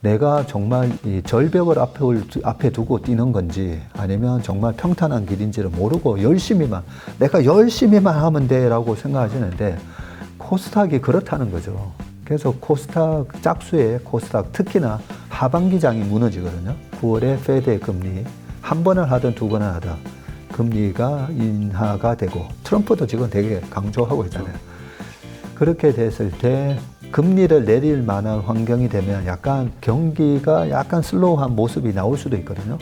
내가 정말 이 절벽을 앞에 두고 뛰는 건지 아니면 정말 평탄한 길인지를 모르고 내가 열심히만 하면 돼라고 생각하시는데 코스닥이 그렇다는 거죠. 그래서 코스닥 짝수의 코스닥 특히나 하반기장이 무너지거든요. 9월에 페드의 금리 한 번을 하든 두 번을 하든 금리가 인하가 되고 트럼프도 지금 되게 강조하고 있잖아요. 그렇게 됐을 때 금리를 내릴 만한 환경이 되면 약간 경기가 약간 슬로우한 모습이 나올 수도 있거든요.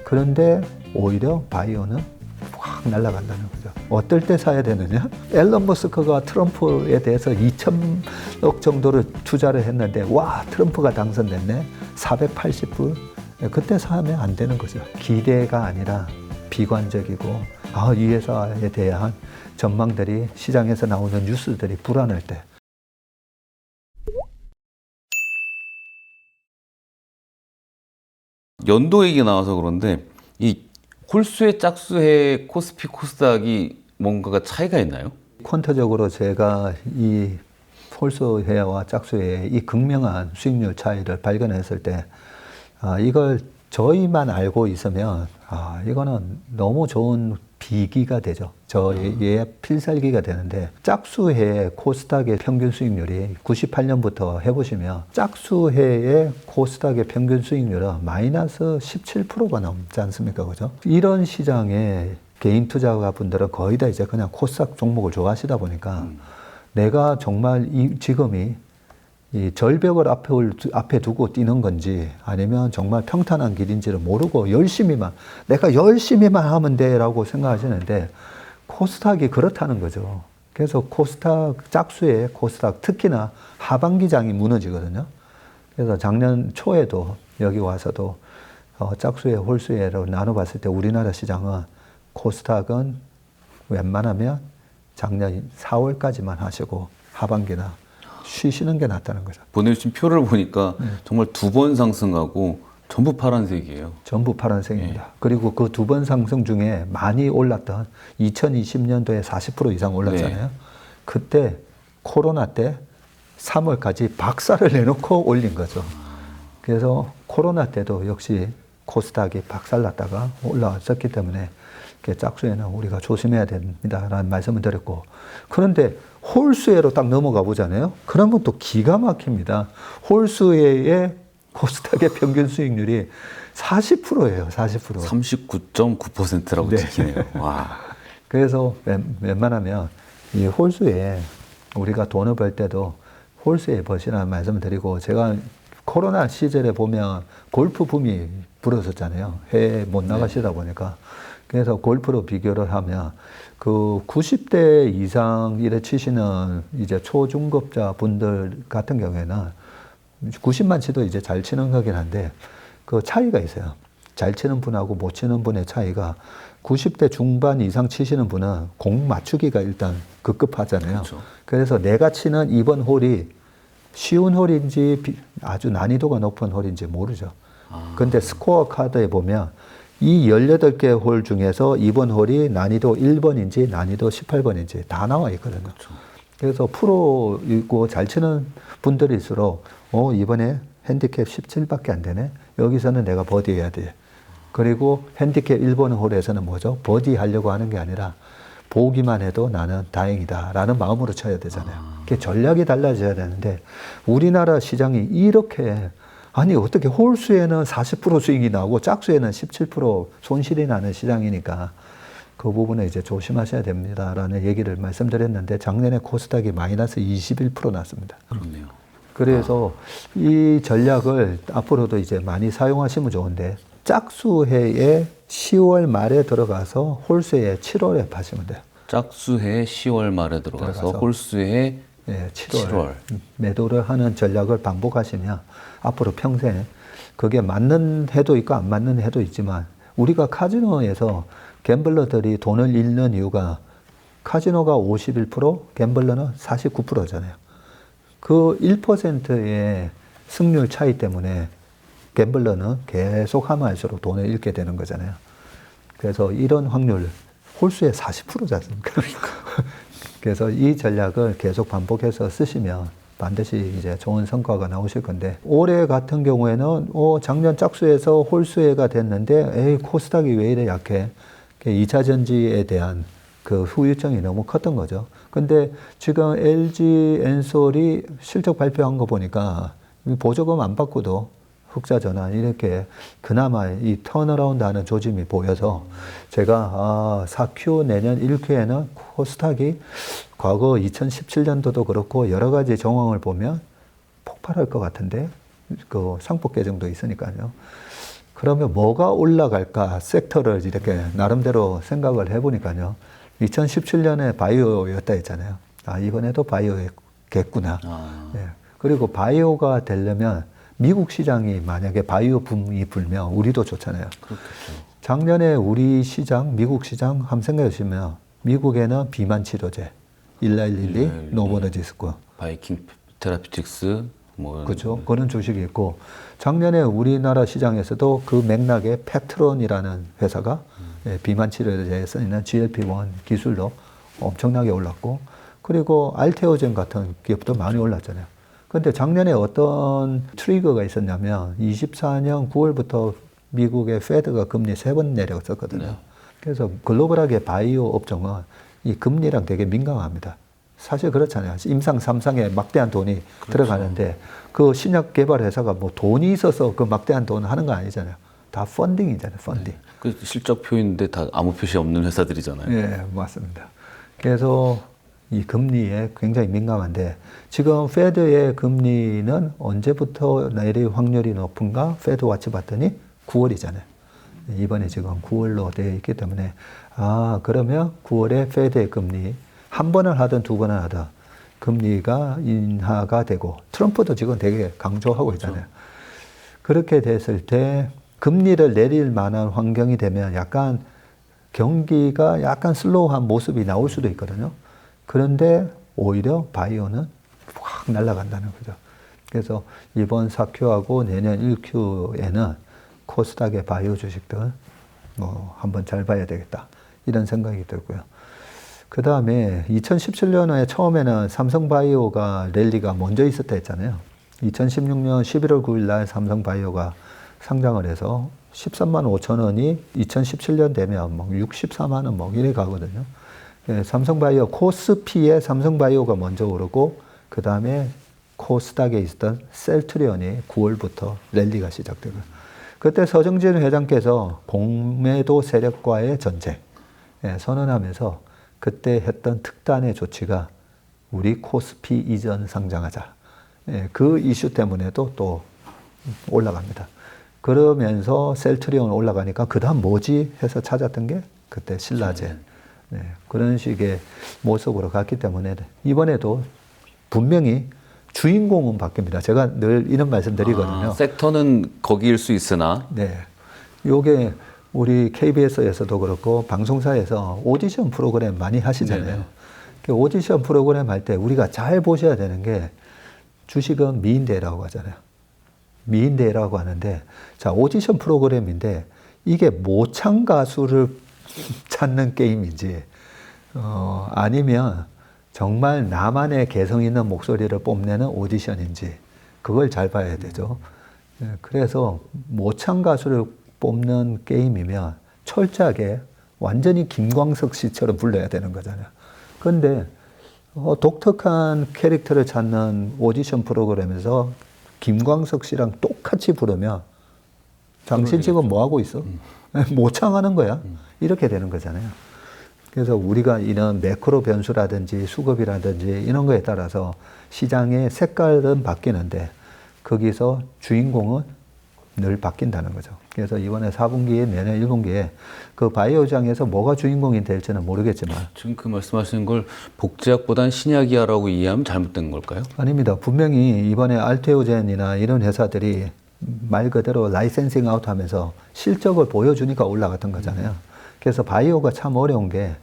그런데 오히려 바이오는 확 날아간다는 거죠. 어떨 때 사야 되느냐? 앨런 머스크가 트럼프에 대해서 2천억 정도를 투자를 했는데 와 트럼프가 당선됐네. 480불. 그때 사면 안 되는 거죠. 기대가 아니라 비관적이고 이 회사에 대한 전망들이 시장에서 나오는 뉴스들이 불안할 때 연도 얘기 나와서 그런데 이 홀수의 짝수의 코스피 코스닥이 뭔가가 차이가 있나요? 퀀터적으로 제가 이 홀수회와 짝수회의 이 극명한 수익률 차이를 발견했을 때 이걸 저희만 알고 있으면 이거는 너무 좋은 비기가 되죠. 저희의 필살기가 되는데 짝수회의 코스닥의 평균 수익률이 98년부터 해보시면 짝수회의 코스닥의 평균 수익률은 마이너스 17%가 넘지 않습니까? 그죠? 이런 시장에 개인 투자가분들은 거의 다 이제 그냥 코스닥 종목을 좋아하시다 보니까 내가 정말 지금이 이 절벽을 앞에 두고 뛰는 건지 아니면 정말 평탄한 길인지를 모르고 내가 열심히만 하면 돼라고 생각하시는데 코스닥이 그렇다는 거죠. 그래서 코스닥 짝수의 코스닥 특히나 하반기장이 무너지거든요. 그래서 작년 초에도 여기 와서도 짝수의 홀수의로 나눠봤을 때 우리나라 시장은 코스닥은 웬만하면 작년 4월까지만 하시고 하반기나 쉬시는 게 낫다는 거죠. 보내주신 표를 보니까 정말 두 번 상승하고 전부 파란색이에요. 전부 파란색입니다. 그리고 그 두 번 상승 중에 많이 올랐던 2020년도에 40% 이상 올랐잖아요. 그때 코로나 때 3월까지 박살을 내놓고 올린 거죠. 그래서 코로나 때도 역시 코스닥이 박살났다가 올라왔었기 때문에 짝수에는 우리가 조심해야 됩니다라는 말씀을 드렸고, 그런데 홀수회로 딱 넘어가 보잖아요. 그러면 또 기가 막힙니다. 홀수회의 코스닥의 평균 수익률이 40%예요. 40%. 39.9%라고 네. 찍히네요. 와. 그래서 웬만하면 이 홀수에 우리가 돈을 벌 때도 홀수에 버시라는 말씀을 드리고, 제가 코로나 시절에 보면 골프 붐이 불었었잖아요. 해외 못 나가시다 보니까. 그래서 골프로 비교를 하면 그 90대 이상 이래 치시는 이제 초중급자 분들 같은 경우에는 90만 치도 이제 잘 치는 거긴 한데 그 차이가 있어요. 잘 치는 분하고 못 치는 분의 차이가 90대 중반 이상 치시는 분은 공 맞추기가 일단 급급하잖아요. 그렇죠. 그래서 내가 치는 이번 홀이 쉬운 홀인지 아주 난이도가 높은 홀인지 모르죠. 근데 스코어 카드에 보면 이 18개 홀 중에서 이번 홀이 난이도 1번인지 난이도 18번인지 다 나와 있거든요. 그렇죠. 그래서 프로이고 잘 치는 분들일수록 이번에 핸디캡 17밖에 안 되네. 여기서는 내가 버디 해야 돼. 그리고 핸디캡 1번 홀에서는 뭐죠? 버디 하려고 하는 게 아니라 보기만 해도 나는 다행이다 라는 마음으로 쳐야 되잖아요. 그게 전략이 달라져야 되는데 우리나라 시장이 이렇게 어떻게 홀수에는 40% 수익이 나오고 짝수에는 17% 손실이 나는 시장이니까 그 부분에 이제 조심하셔야 됩니다라는 얘기를 말씀드렸는데 작년에 코스닥이 마이너스 21% 났습니다. 그렇네요. 그래서 이 전략을 앞으로도 이제 많이 사용하시면 좋은데 짝수해에 10월 말에 들어가서 홀수에 7월에 파시면 돼요. 짝수해 10월 말에 들어가서 홀수해 7월 매도를 하는 전략을 반복하시면 앞으로 평생 그게 맞는 해도 있고 안 맞는 해도 있지만 우리가 카지노에서 갬블러들이 돈을 잃는 이유가 카지노가 51%, 갬블러는 49%잖아요. 그 1%의 승률 차이 때문에 갬블러는 계속 하면 할수록 돈을 잃게 되는 거잖아요. 그래서 이런 확률, 홀수의 40%지 않습니까? 그래서 이 전략을 계속 반복해서 쓰시면 반드시 이제 좋은 성과가 나오실 건데 올해 같은 경우에는 작년 짝수에서 홀수해가 됐는데 에이 코스닥이 왜 이래 약해? 2차 전지에 대한 그 후유증이 너무 컸던 거죠. 근데 지금 LG 엔솔이 실적 발표한 거 보니까 보조금 안 받고도 흑자 전환 이렇게 그나마 이 턴어라운드 하는 조짐이 보여서 제가 4Q 내년 1Q에는 코스닥이 과거 2017년도도 그렇고 여러 가지 정황을 보면 폭발할 것 같은데 그 상폭 계정도 있으니까요. 그러면 뭐가 올라갈까 섹터를 이렇게 나름대로 생각을 해보니까요. 2017년에 바이오였다 했잖아요. 이번에도 바이오겠구나. 예. 그리고 바이오가 되려면 미국 시장이 만약에 바이오 붐이 불면 우리도 좋잖아요. 그렇겠죠. 작년에 우리 시장, 미국 시장 한번 생각해 보시면 미국에는 비만 치료제, 1112, 노보노디스크, 바이킹 테라피틱스 뭐 그렇죠. 그런 주식이 있고 작년에 우리나라 시장에서도 그 맥락에 팩트론이라는 회사가 비만 치료제에 쓰이는 GLP-1 기술로 엄청나게 올랐고 그리고 알테오젠 같은 기업도 많이 올랐잖아요. 근데 작년에 어떤 트리거가 있었냐면 24년 9월부터 미국의 페드가 금리 3번 내렸었거든요. 네. 그래서 글로벌하게 바이오 업종은 이 금리랑 되게 민감합니다. 사실 그렇잖아요. 임상 3상에 막대한 돈이 그렇죠. 들어가는데 그 신약 개발 회사가 뭐 돈이 있어서 그 막대한 돈 하는 거 아니잖아요. 다 펀딩이잖아요. 펀딩. 네. 그 실적 표인데 다 아무 표시 없는 회사들이잖아요. 예, 맞습니다. 그래서 이 금리에 굉장히 민감한데 지금 페드의 금리는 언제부터 내릴 확률이 높은가? 페드 와치 봤더니 9월이잖아요. 이번에 지금 9월로 되어 있기 때문에 그러면 9월에 페드의 금리 한 번을 하든 두 번을 하든 금리가 인하가 되고 트럼프도 지금 되게 강조하고 있잖아요. 그렇게 됐을 때 금리를 내릴 만한 환경이 되면 약간 경기가 약간 슬로우한 모습이 나올 수도 있거든요. 그런데 오히려 바이오는 확 날아간다는 거죠. 그래서 이번 4Q하고 내년 1Q에는 코스닥의 바이오 주식들 한번 잘 봐야 되겠다. 이런 생각이 들고요. 그 다음에 2017년에 처음에는 삼성바이오가 랠리가 먼저 있었다 했잖아요. 2016년 11월 9일 날 삼성바이오가 상장을 해서 13만 5천 원이 2017년 되면 막 64만 원 이래 가거든요. 삼성바이오 코스피에 삼성바이오가 먼저 오르고 그 다음에 코스닥에 있었던 셀트리온이 9월부터 랠리가 시작되고 그때 서정진 회장께서 공매도 세력과의 전쟁 선언하면서 그때 했던 특단의 조치가 우리 코스피 이전 상장하자. 그 이슈 때문에도 또 올라갑니다. 그러면서 셀트리온 올라가니까 그 다음 뭐지 해서 찾았던 게 그때 신라젠. 그런 식의 모습으로 갔기 때문에 이번에도 분명히 주인공은 바뀝니다. 제가 늘 이런 말씀 드리거든요. 섹터는 거기일 수 있으나 요게 우리 KBS에서도 그렇고 방송사에서 오디션 프로그램 많이 하시잖아요. 그 오디션 프로그램 할 때 우리가 잘 보셔야 되는 게 주식은 미인대라고 하잖아요. 미인대라고 하는데 자 오디션 프로그램인데 이게 모창 가수를 찾는 게임인지 아니면 정말 나만의 개성 있는 목소리를 뽐내는 오디션인지 그걸 잘 봐야 되죠. 그래서 모창 가수를 뽑는 게임이면 철저하게 완전히 김광석 씨처럼 불러야 되는 거잖아요. 그런데 독특한 캐릭터를 찾는 오디션 프로그램에서 김광석 씨랑 똑같이 부르면 당신 지금 뭐 하고 있어? 모창하는 거야. 이렇게 되는 거잖아요. 그래서 우리가 이런 매크로 변수라든지 수급이라든지 이런 거에 따라서 시장의 색깔은 바뀌는데 거기서 주인공은 늘 바뀐다는 거죠. 그래서 이번에 4분기에 내년 1분기에 그 바이오장에서 뭐가 주인공이 될지는 모르겠지만 지금 그 말씀하시는 걸 복제약보단 신약이야라고 이해하면 잘못된 걸까요? 아닙니다. 분명히 이번에 알테오젠이나 이런 회사들이 말 그대로 라이센싱 아웃 하면서 실적을 보여주니까 올라갔던 거잖아요. 그래서 바이오가 참 어려운 게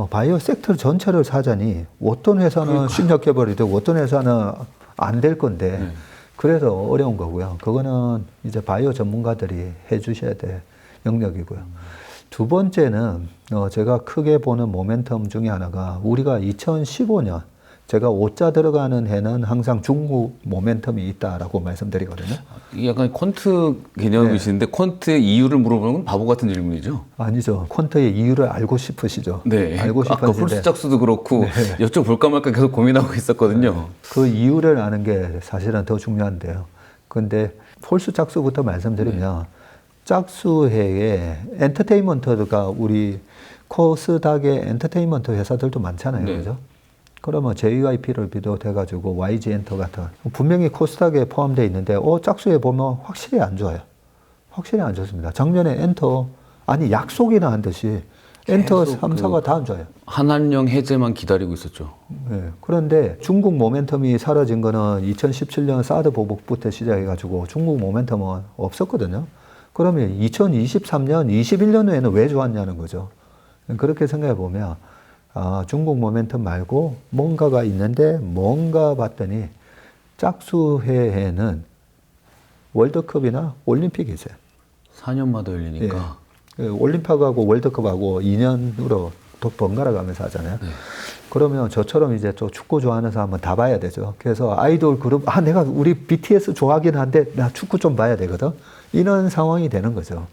바이오 섹터 전체를 사자니 어떤 회사는 신약 개발이 되고 어떤 회사는 안 될 건데 그래서 어려운 거고요. 그거는 이제 바이오 전문가들이 해 주셔야 될 영역이고요. 두 번째는 제가 크게 보는 모멘텀 중에 하나가 우리가 2015년 제가 5자 들어가는 해는 항상 중국 모멘텀이 있다라고 말씀드리거든요. 이게 약간 퀀트 개념이신데 퀀트의 이유를 물어보는 건 바보 같은 질문이죠. 아니죠. 퀀트의 이유를 알고 싶으시죠. 네. 알고 아까 홀수 싶으신데 짝수도 그렇고 여쭤볼까 말까 계속 고민하고 있었거든요. 그 이유를 아는 게 사실은 더 중요한데요. 근데 홀수 짝수부터 말씀드리면 짝수해에 엔터테인먼트가 우리 코스닥의 엔터테인먼트 회사들도 많잖아요. 네. 그죠? 그러면 JYP를 비롯해가지고 YG엔터 같은 분명히 코스닥에 포함되어 있는데 짝수에 보면 확실히 안 좋아요. 확실히 안 좋습니다. 작년에 엔터 아니 약속이나 한 듯이 엔터 3사가 다 안 좋아요. 한한령 해제만 기다리고 있었죠. 네. 그런데 중국 모멘텀이 사라진 거는 2017년 사드 보복부터 시작해가지고 중국 모멘텀은 없었거든요. 그러면 2023년, 21년 후에는 왜 좋았냐는 거죠. 그렇게 생각해 보면 중국 모멘텀 말고 뭔가가 있는데 뭔가 봤더니 짝수해에는 월드컵이나 올림픽이 있어요. 4년마다 열리니까. 예. 올림픽하고 월드컵하고 2년으로 또 번갈아 가면서 하잖아요. 네. 그러면 저처럼 이제 또 축구 좋아하는 사람은 다 봐야 되죠. 그래서 아이돌 그룹, 내가 우리 BTS 좋아하긴 한데 나 축구 좀 봐야 되거든. 이런 상황이 되는 거죠.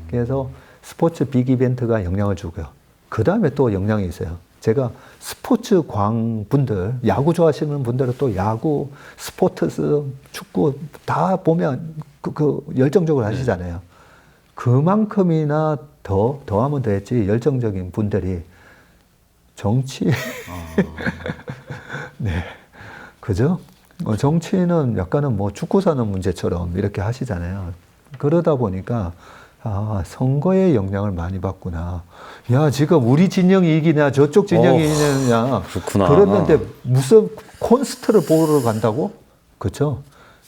그래서 스포츠 빅 이벤트가 영향을 주고요. 그 다음에 또 영향이 있어요. 제가 스포츠 광 분들, 야구 좋아하시는 분들은 또 야구, 스포츠스, 축구 다 보면 열정적으로 하시잖아요. 그만큼이나 더하면 더했지 열정적인 분들이 정치, 네, 그죠? 정치는 약간은 뭐 죽고 사는 문제처럼 이렇게 하시잖아요. 그러다 보니까 선거에 영향을 많이 받구나. 야, 지금 우리 진영이 이기냐, 저쪽 진영이 이기냐. 그렇구나. 그랬는데 무슨 콘서트를 보러 간다고? 그렇죠?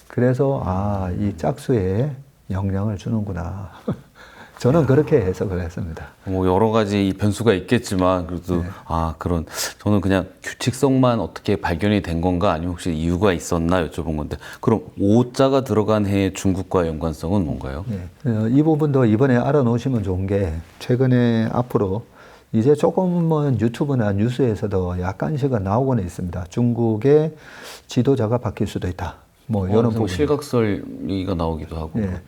그래서 이 짝수에 영향을 주는구나. 저는 그렇게 해석을 했습니다. 뭐 여러 가지 변수가 있겠지만 그래도 그런 저는 그냥 규칙성만 어떻게 발견이 된 건가 아니면 혹시 이유가 있었나 여쭤본 건데 그럼 5자가 들어간 해의 중국과 연관성은 뭔가요? 네. 이 부분도 이번에 알아놓으시면 좋은 게 최근에 앞으로 이제 조금은 유튜브나 뉴스에서도 약간씩은 나오고는 있습니다. 중국의 지도자가 바뀔 수도 있다. 뭐 이런 부분. 실각설 얘기가 나오기도 하고. 네.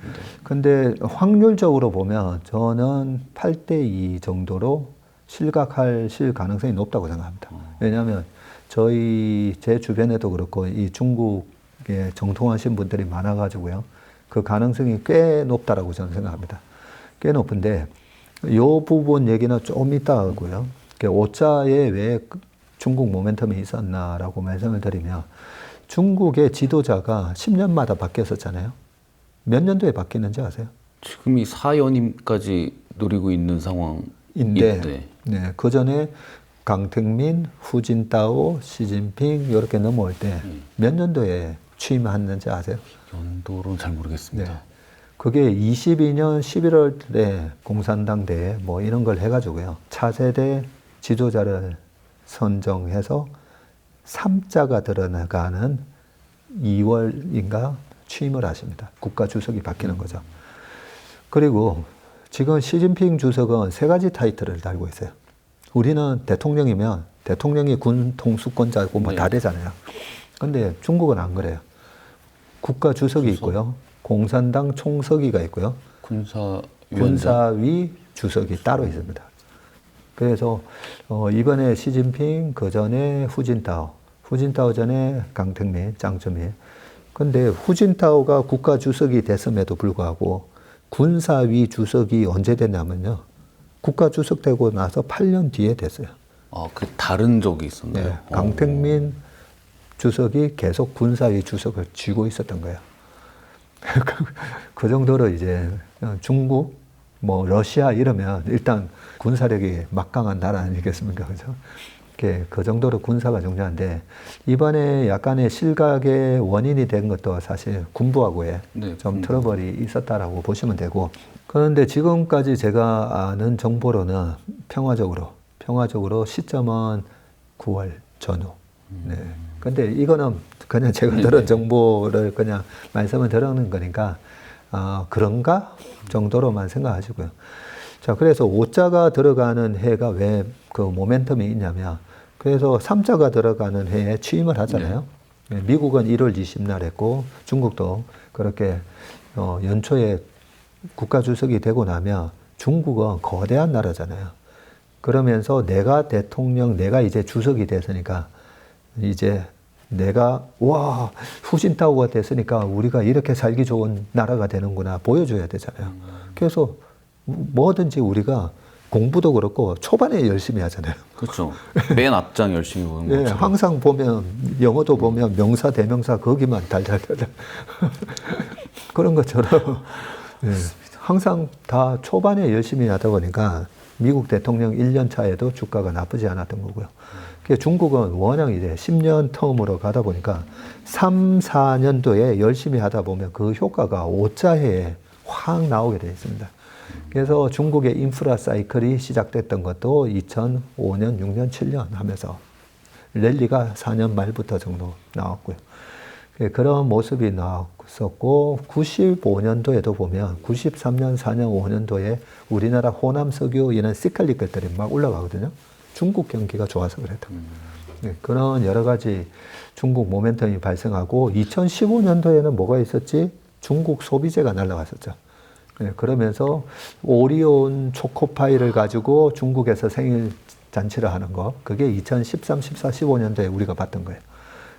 근데 확률적으로 보면 저는 8대2 정도로 실각하실 가능성이 높다고 생각합니다. 왜냐하면 제 주변에도 그렇고 이 중국에 정통하신 분들이 많아가지고요. 그 가능성이 꽤 높다라고 저는 생각합니다. 꽤 높은데 이 부분 얘기는 좀 이따 하고요. 5자에 왜 중국 모멘텀이 있었나라고 말씀을 드리면 중국의 지도자가 10년마다 바뀌었었잖아요. 몇 년도에 바뀌는지 아세요? 지금이 4연임까지 노리고 있는 상황인데 네, 그 전에 강택민, 후진타오, 시진핑 이렇게 넘어올 때 몇 년도에 취임했는지 아세요? 연도로는 잘 모르겠습니다. 네. 그게 22년 11월에 공산당 대회 뭐 이런 걸 해가지고요. 차세대 지도자를 선정해서 3자가 들어가는 2월인가 취임을 하십니다. 국가 주석이 바뀌는 거죠. 그리고 지금 시진핑 주석은 3가지 타이틀을 달고 있어요. 우리는 대통령이면 대통령이 군 통수권자고 뭐 다 되잖아요. 근데 중국은 안 그래요. 국가 주석이 있고요. 공산당 총서기가 있고요. 군사위 주석이 따로 있습니다. 그래서 이번에 시진핑, 그 전에 후진타오 전에 강택민, 짱쩌민. 근데 후진타오가 국가 주석이 됐음에도 불구하고 군사위 주석이 언제 됐냐면요. 국가 주석 되고 나서 8년 뒤에 됐어요. 그 다른 적이 있었나요? 네, 강택민 주석이 계속 군사위 주석을 쥐고 있었던 거예요. 그 정도로 이제 중국, 뭐 러시아 이러면 일단 군사력이 막강한 나라 아니겠습니까? 그죠? 그 정도로 군사가 중요한데 이번에 약간의 실각의 원인이 된 것도 사실 군부하고의 좀 트러블이 있었다라고 보시면 되고 그런데 지금까지 제가 아는 정보로는 평화적으로 시점은 9월 전후. 네. 근데 이거는 그냥 제가 들은 정보를 그냥 말씀을 드리는 거니까 그런가 정도로만 생각하시고요. 자, 그래서 5자가 들어가는 해가 왜 그 모멘텀이 있냐면 그래서 3자가 들어가는 해에 취임을 하잖아요. 미국은 1월 20날 했고 중국도 그렇게 연초에 국가 주석이 되고 나면 중국은 거대한 나라잖아요. 그러면서 내가 대통령, 내가 이제 주석이 됐으니까 이제 내가 와 후진타오가 됐으니까 우리가 이렇게 살기 좋은 나라가 되는구나 보여줘야 되잖아요. 그래서 뭐든지 우리가 공부도 그렇고 초반에 열심히 하잖아요. 그렇죠. 맨 앞장 열심히 보는 예, 거죠. 항상 보면 영어도 보면 명사 대명사 거기만 달달달달 그런 것처럼 예, 항상 다 초반에 열심히 하다 보니까 미국 대통령 1년 차에도 주가가 나쁘지 않았던 거고요. 중국은 워낙 이제 10년 텀으로 가다 보니까 3, 4년도에 열심히 하다 보면 그 효과가 5자해에 확 나오게 되어 있습니다. 그래서 중국의 인프라 사이클이 시작됐던 것도 2005년, 6년, 7년 하면서 랠리가 4년 말부터 정도 나왔고요. 그런 모습이 나왔었고 95년도에도 보면 93년, 4년, 5년도에 우리나라 호남 석유 이런 시클리컬들이 막 올라가거든요. 중국 경기가 좋아서 그랬다. 그런 여러 가지 중국 모멘텀이 발생하고 2015년도에는 뭐가 있었지? 중국 소비재가 날아갔었죠. 그러면서 오리온 초코파이를 가지고 중국에서 생일 잔치를 하는 거, 그게 2013, 14, 15년도에 우리가 봤던 거예요.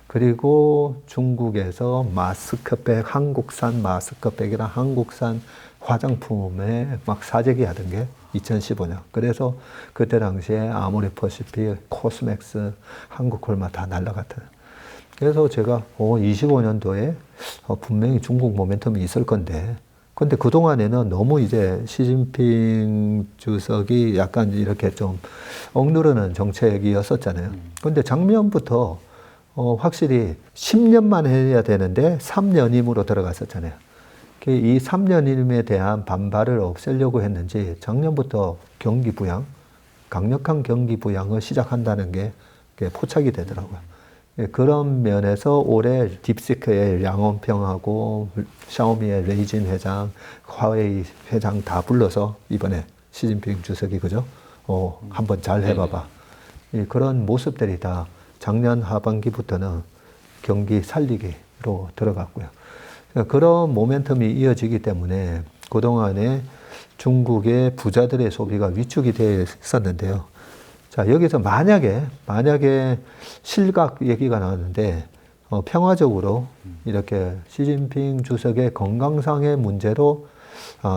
그리고 중국에서 마스크백, 한국산 마스크백이랑 한국산 화장품에 막 사재기 하던 게 2015년. 그래서 그때 당시에 아모레퍼시픽, 코스맥스, 한국콜마 다 날라갔다. 그래서 제가 25년도에 분명히 중국 모멘텀이 있을 건데, 근데 그동안에는 너무 이제 시진핑 주석이 약간 이렇게 좀 억누르는 정책이었었잖아요. 근데 작년부터 확실히 10년만 해야 되는데 3년임으로 들어갔었잖아요. 이 3년임에 대한 반발을 없애려고 했는지 작년부터 경기 부양, 강력한 경기 부양을 시작한다는 게 포착이 되더라고요. 그런 면에서 올해 딥시크의 량원평하고 샤오미의 레이진 회장, 화웨이 회장 다 불러서 이번에 시진핑 주석이 그죠? 한번 잘 해봐봐. 그런 모습들이 다 작년 하반기부터는 경기 살리기로 들어갔고요. 그런 모멘텀이 이어지기 때문에 그동안에 중국의 부자들의 소비가 위축이 되어 있었는데요. 자, 여기서 만약에 실각 얘기가 나왔는데, 평화적으로 이렇게 시진핑 주석의 건강상의 문제로,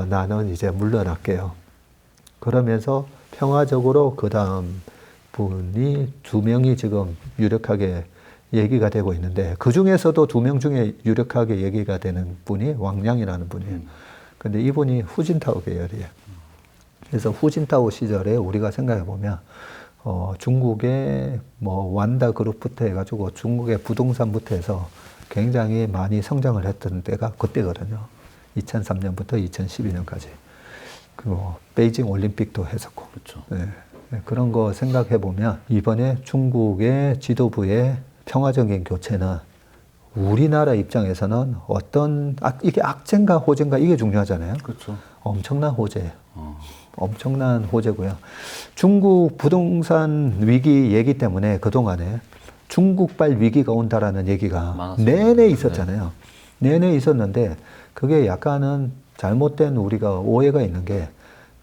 나는 이제 물러날게요. 그러면서 평화적으로 그 다음 분이 2명이 지금 유력하게 얘기가 되고 있는데, 그 중에서도 2명 중에 유력하게 얘기가 되는 분이 왕량이라는 분이에요. 근데 이분이 후진타오 계열이에요. 그래서 후진타오 시절에 우리가 생각해 보면, 중국의 뭐 완다 그룹부터 해가지고 중국의 부동산부터 해서 굉장히 많이 성장을 했던 때가 그때거든요. 2003년부터 2012년까지. 그리고 베이징 올림픽도 했었고. 그렇죠. 네. 그런 거 생각해 보면 이번에 중국의 지도부의 평화적인 교체는 우리나라 입장에서는 이게 악재인가 호재인가 이게 중요하잖아요. 그렇죠. 엄청난 호재예요. 엄청난 호재고요. 중국 부동산 위기 얘기 때문에 그동안에 중국발 위기가 온다라는 얘기가 많았어요. 내내 있었잖아요. 내내 있었는데 그게 약간은 잘못된 우리가 오해가 있는 게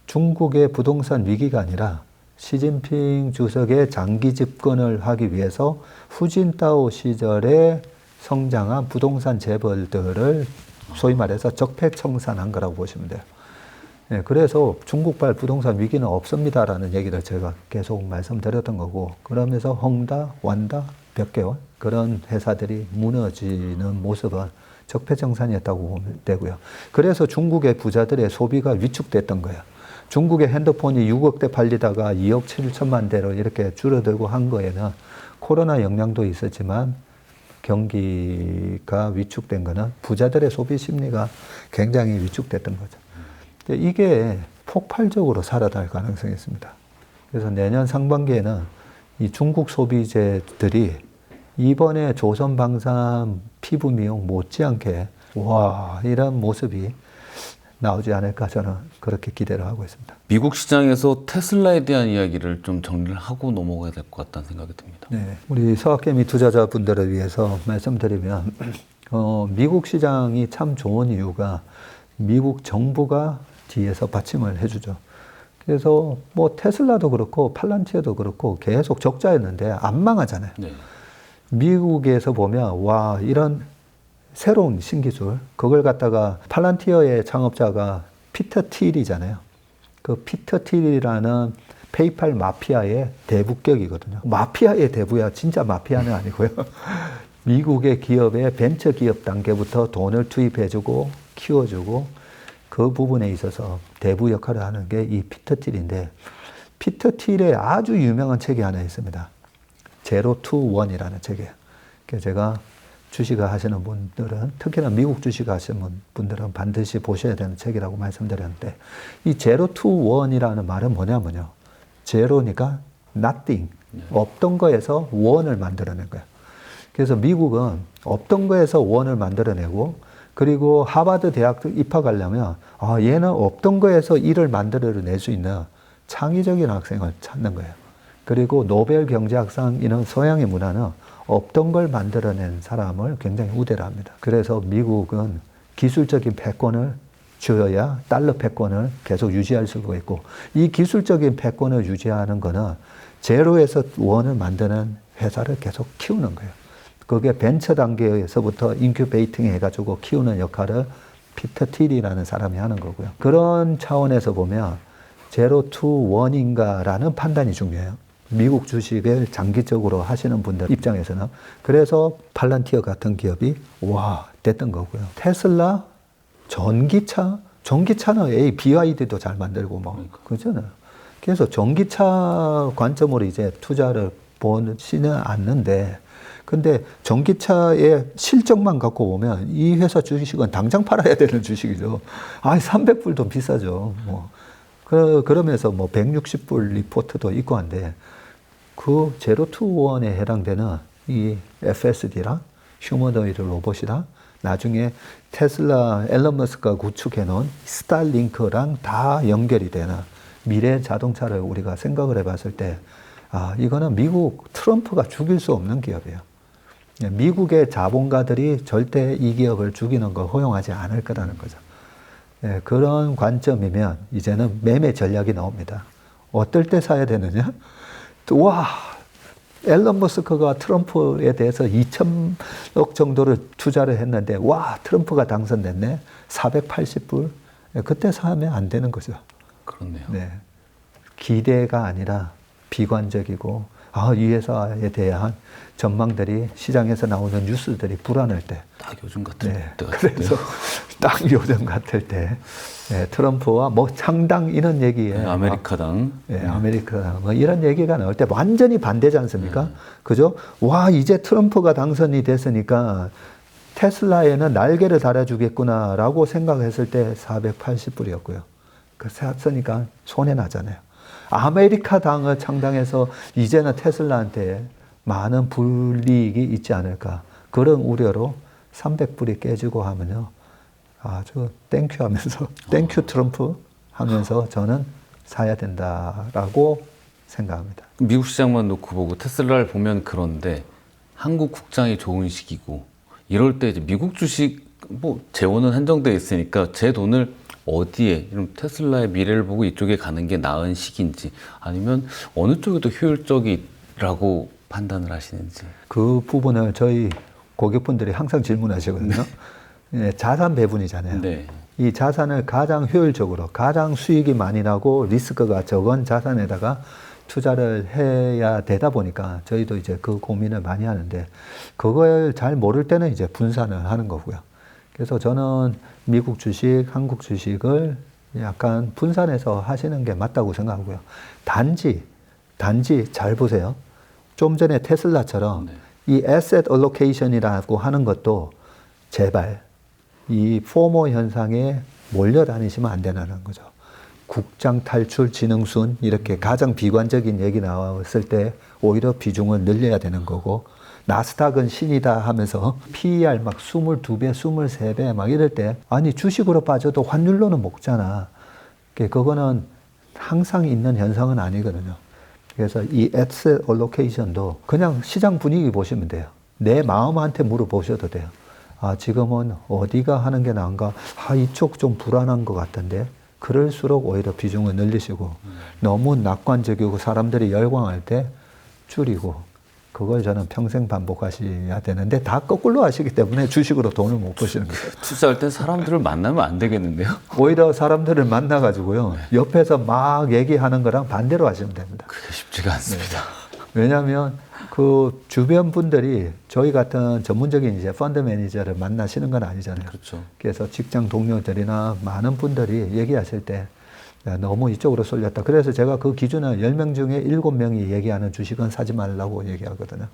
중국의 부동산 위기가 아니라 시진핑 주석의 장기 집권을 하기 위해서 후진타오 시절에 성장한 부동산 재벌들을 소위 말해서 적폐청산한 거라고 보시면 돼요. 네, 그래서 중국발 부동산 위기는 없습니다라는 얘기를 제가 계속 말씀드렸던 거고, 그러면서 헝다, 완다, 벽개원 그런 회사들이 무너지는 모습은 적폐청산이었다고 보면 되고요. 그래서 중국의 부자들의 소비가 위축됐던 거예요. 중국의 핸드폰이 6억 대 팔리다가 2억 7천만 대로 이렇게 줄어들고 한 거에는 코로나 영향도 있었지만 경기가 위축된 거는 부자들의 소비 심리가 굉장히 위축됐던 거죠. 이게 폭발적으로 살아날 가능성이 있습니다. 그래서 내년 상반기에는 이 중국 소비재들이 이번에 조선방산 피부 미용 못지않게 와 이런 모습이 나오지 않을까 저는 그렇게 기대를 하고 있습니다. 미국 시장에서 테슬라에 대한 이야기를 좀 정리를 하고 넘어가야 될 것 같다는 생각이 듭니다. 네, 우리 서학개미 투자자분들을 위해서 말씀드리면 미국 시장이 참 좋은 이유가 미국 정부가 뒤에서 받침을 해주죠. 그래서 뭐 테슬라도 그렇고 팔란티어도 그렇고 계속 적자였는데 안 망하잖아요. 네. 미국에서 보면 와 이런 새로운 신기술 그걸 갖다가 팔란티어의 창업자가 피터 틸이잖아요. 그 피터 틸이라는 페이팔 마피아의 대부격이거든요. 마피아의 대부야 진짜 마피아는 아니고요. 미국의 기업의 벤처 기업 단계부터 돈을 투입해주고 키워주고 그 부분에 있어서 대부 역할을 하는 게 이 피터 틸인데 피터 틸의 아주 유명한 책이 하나 있습니다. 제로 투 원이라는 책이에요. 그래서 제가 주식을 하시는 분들은 특히나 미국 주식 하시는 분들은 반드시 보셔야 되는 책이라고 말씀드렸는데 이 제로 투 원이라는 말은 뭐냐면요. 제로니까 nothing, 없던 거에서 원을 만들어낸 거예요. 그래서 미국은 없던 거에서 원을 만들어내고 그리고 하버드 대학 입학하려면 얘는 없던 거에서 일을 만들어낼 수 있는 창의적인 학생을 찾는 거예요. 그리고 노벨 경제학상 이런 서양의 문화는 없던 걸 만들어낸 사람을 굉장히 우대를 합니다. 그래서 미국은 기술적인 패권을 줘야 달러 패권을 계속 유지할 수가 있고 이 기술적인 패권을 유지하는 거는 제로에서 원을 만드는 회사를 계속 키우는 거예요. 그게 벤처 단계에서부터 인큐베이팅 해가지고 키우는 역할을 피터 틸이라는 사람이 하는 거고요. 그런 차원에서 보면 제로 투 원인가라는 판단이 중요해요. 미국 주식을 장기적으로 하시는 분들 입장에서는. 그래서 팔란티어 같은 기업이 됐던 거고요. 테슬라, 전기차는 BYD도 잘 만들고 그러잖아요. 그래서 전기차 관점으로 이제 투자를 보지는 않는데 근데 전기차의 실적만 갖고 보면 이 회사 주식은 당장 팔아야 되는 주식이죠. 300불도 비싸죠. 그러면서 160불 리포트도 있고 한데 그 제로 투 원에 해당되는 이 FSD랑 휴머노이드 로봇이랑 나중에 테슬라 앨런 머스크가 구축해 놓은 스타링크랑 다 연결이 되는 미래 자동차를 우리가 생각을 해봤을 때 이거는 미국 트럼프가 죽일 수 없는 기업이에요. 미국의 자본가들이 절대 이 기업을 죽이는 걸 허용하지 않을 거라는 거죠. 그런 관점이면 이제는 매매 전략이 나옵니다. 어떨 때 사야 되느냐? 앨런 머스크가 트럼프에 대해서 2천억 정도를 투자를 했는데 트럼프가 당선됐네. 480불. 그때 사면 안 되는 거죠. 그렇네요. 네. 기대가 아니라 비관적이고 이 회사에 대한 전망들이 시장에서 나오는 뉴스들이 불안할 때 딱 요즘 같은 때가 그래서 딱 요즘 같을 때 트럼프와 창당 이런 얘기에 아메리카당 아메리카당 이런 얘기가 나올 때 완전히 반대지 않습니까? 그죠? 이제 트럼프가 당선이 됐으니까 테슬라에는 날개를 달아주겠구나라고 생각했을 때 480불이었고요. 그 샀으니까 손해 나잖아요. 아메리카당을 창당해서 이제는 테슬라한테 많은 불이익이 있지 않을까. 그런 우려로 300불이 깨지고 하면요. 아주 땡큐 하면서, 땡큐 트럼프 하면서 저는 사야 된다라고 생각합니다. 미국 시장만 놓고 보고 테슬라를 보면 그런데 한국 국장이 좋은 시기고 이럴 때 이제 미국 주식 재원은 한정되어 있으니까 제 돈을 어디에 이런 테슬라의 미래를 보고 이쪽에 가는 게 나은 시기인지 아니면 어느 쪽이 더 효율적이라고 판단을 하시는지 그 부분을 저희 고객분들이 항상 질문하시거든요. 자산 배분이잖아요. 네. 이 자산을 가장 효율적으로 가장 수익이 많이 나고 리스크가 적은 자산에다가 투자를 해야 되다 보니까 저희도 이제 그 고민을 많이 하는데 그걸 잘 모를 때는 이제 분산을 하는 거고요. 그래서 저는 미국 주식, 한국 주식을 약간 분산해서 하시는 게 맞다고 생각하고요. 단지 잘 보세요. 좀 전에 테슬라처럼 이 asset allocation이라고 하는 것도 제발 이 포모 현상에 몰려다니시면 안 되는 거죠. 국장 탈출 지능순 이렇게 가장 비관적인 얘기 나왔을 때 오히려 비중을 늘려야 되는 거고 나스닥은 신이다 하면서 PER 막 22배, 23배 막 이럴 때 아니 주식으로 빠져도 환율로는 먹잖아. 그거는 항상 있는 현상은 아니거든요. 그래서 이 asset allocation도 그냥 시장 분위기 보시면 돼요. 내 마음한테 물어보셔도 돼요. 아, 지금은 어디가 하는 게 나은가? 아, 이쪽 좀 불안한 것 같은데. 그럴수록 오히려 비중을 늘리시고 너무 낙관적이고 사람들이 열광할 때 줄이고 그걸 저는 평생 반복하셔야 되는데 다 거꾸로 하시기 때문에 주식으로 돈을 못 버시는 거예요. 투자할 땐 사람들을 만나면 안 되겠는데요? 오히려 사람들을 만나가지고요. 옆에서 막 얘기하는 거랑 반대로 하시면 됩니다. 그게 쉽지가 않습니다. 왜냐하면 그 주변 분들이 저희 같은 전문적인 이제 펀드 매니저를 만나시는 건 아니잖아요. 그렇죠. 그래서 직장 동료들이나 많은 분들이 얘기하실 때 너무 이쪽으로 쏠렸다. 그래서 제가 그 기준은 10명 중에 7명이 얘기하는 주식은 사지 말라고 얘기하거든요.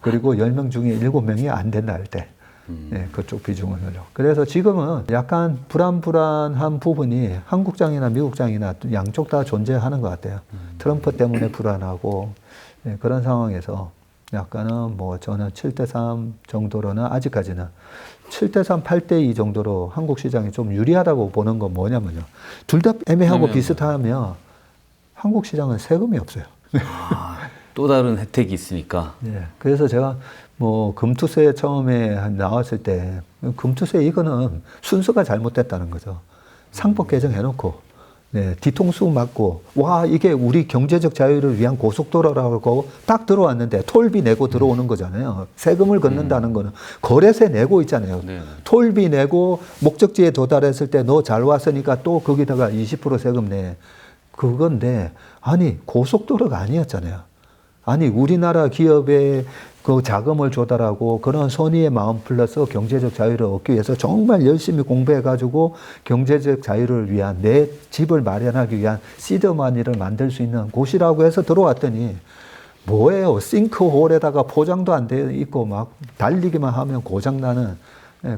그리고 10명 중에 7명이 안 된다 할 때 네, 그쪽 비중을 늘려. 그래서 지금은 약간 불안한 부분이 한국장이나 미국장이나 양쪽 다 존재하는 것 같아요. 트럼프 때문에 불안하고 네, 그런 상황에서 약간은 뭐 저는 7대3 정도로는 아직까지는 7대3, 8대2 정도로 한국 시장이 좀 유리하다고 보는 건 뭐냐면요. 둘 다 애매하고 비슷하면 한국 시장은 세금이 없어요. 아, 또 다른 혜택이 있으니까. 예. 그래서 제가 뭐 금투세 처음에 나왔을 때 금투세 이거는 순서가 잘못됐다는 거죠. 상법 개정해놓고 네, 뒤통수 맞고 와 이게 우리 경제적 자유를 위한 고속도로라고 딱 들어왔는데 톨비 내고 들어오는 거잖아요. 세금을 걷는다는 거는 거래세 내고 있잖아요. 네. 톨비 내고 목적지에 도달했을 때 너 잘 왔으니까 또 거기다가 20% 세금 내. 그건데 아니 고속도로가 아니었잖아요. 아니 우리나라 기업에 그 자금을 조달하고 그런 선의의 마음 플러스 경제적 자유를 얻기 위해서 정말 열심히 공부해가지고 경제적 자유를 위한 내 집을 마련하기 위한 시드머니를 만들 수 있는 곳이라고 해서 들어왔더니 뭐예요? 싱크홀에다가 포장도 안 돼 있고 막 달리기만 하면 고장나는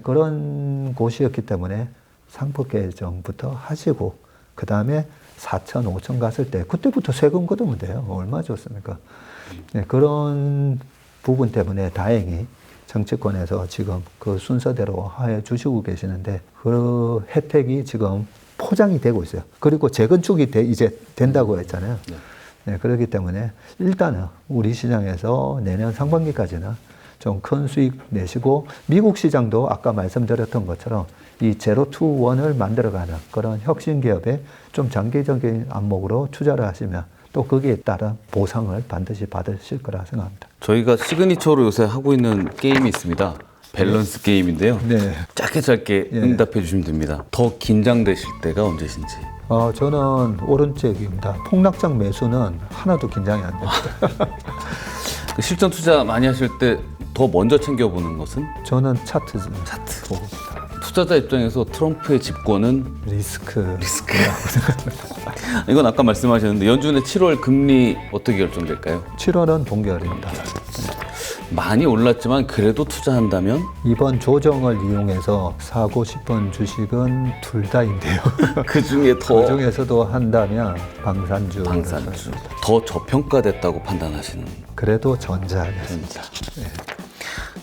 그런 곳이었기 때문에 상법 개정부터 하시고 그 다음에 4천, 5천 갔을 때 그때부터 세금 걷으면 돼요. 얼마 줬습니까? 네, 그런 부분 때문에 다행히 정치권에서 지금 그 순서대로 해 주시고 계시는데 그 혜택이 지금 포장이 되고 있어요. 그리고 재건축이 이제 된다고 했잖아요. 네, 그렇기 때문에 일단은 우리 시장에서 내년 상반기까지는 좀 큰 수익 내시고 미국 시장도 아까 말씀드렸던 것처럼 이 제로 투 원을 만들어가는 그런 혁신 기업에 좀 장기적인 안목으로 투자를 하시면 또 거기에 따른 보상을 반드시 받으실 거라 생각합니다. 저희가 시그니처로 요새 하고 있는 게임이 있습니다. 밸런스 게임인데요. 네. 짧게 응답해 주시면 됩니다. 더 긴장되실 때가 언제신지. 저는 오른쪽입니다. 폭락장 매수는 하나도 긴장이 안 됩니다. 실전 투자 많이 하실 때 더 먼저 챙겨보는 것은? 저는 차트 보고 투자자 입장에서 트럼프의 집권은 리스크라고 생각합니다. 이건 아까 말씀하셨는데 연준의 7월 금리 어떻게 결정될까요? 7월은 동결입니다. 많이 올랐지만 그래도 투자한다면 이번 조정을 이용해서 사고 싶은 주식은 둘 다인데요. 그 중에 더 그 중에서도 한다면 방산주. 더 저평가됐다고 판단하시는. 그래도 전자하겠습니다. 네.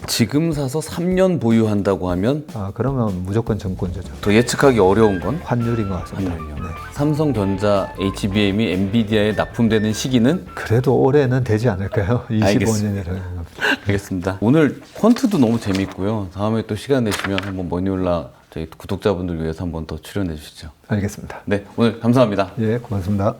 지금 사서 3년 보유한다고 하면 그러면 무조건 정권주죠. 더 예측하기 어려운 건 환율인 것 같습니다. 환율이요. 네. 삼성전자, HBM이 엔비디아에 납품되는 시기는? 그래도 올해는 되지 않을까요? 25년이라는. 알겠습니다. 오늘 퀀트도 너무 재밌고요. 다음에 또 시간 내시면 한번 머니올라 저희 구독자분들 위해서 한번 더 출연해 주시죠. 알겠습니다. 네, 오늘 감사합니다. 예, 고맙습니다.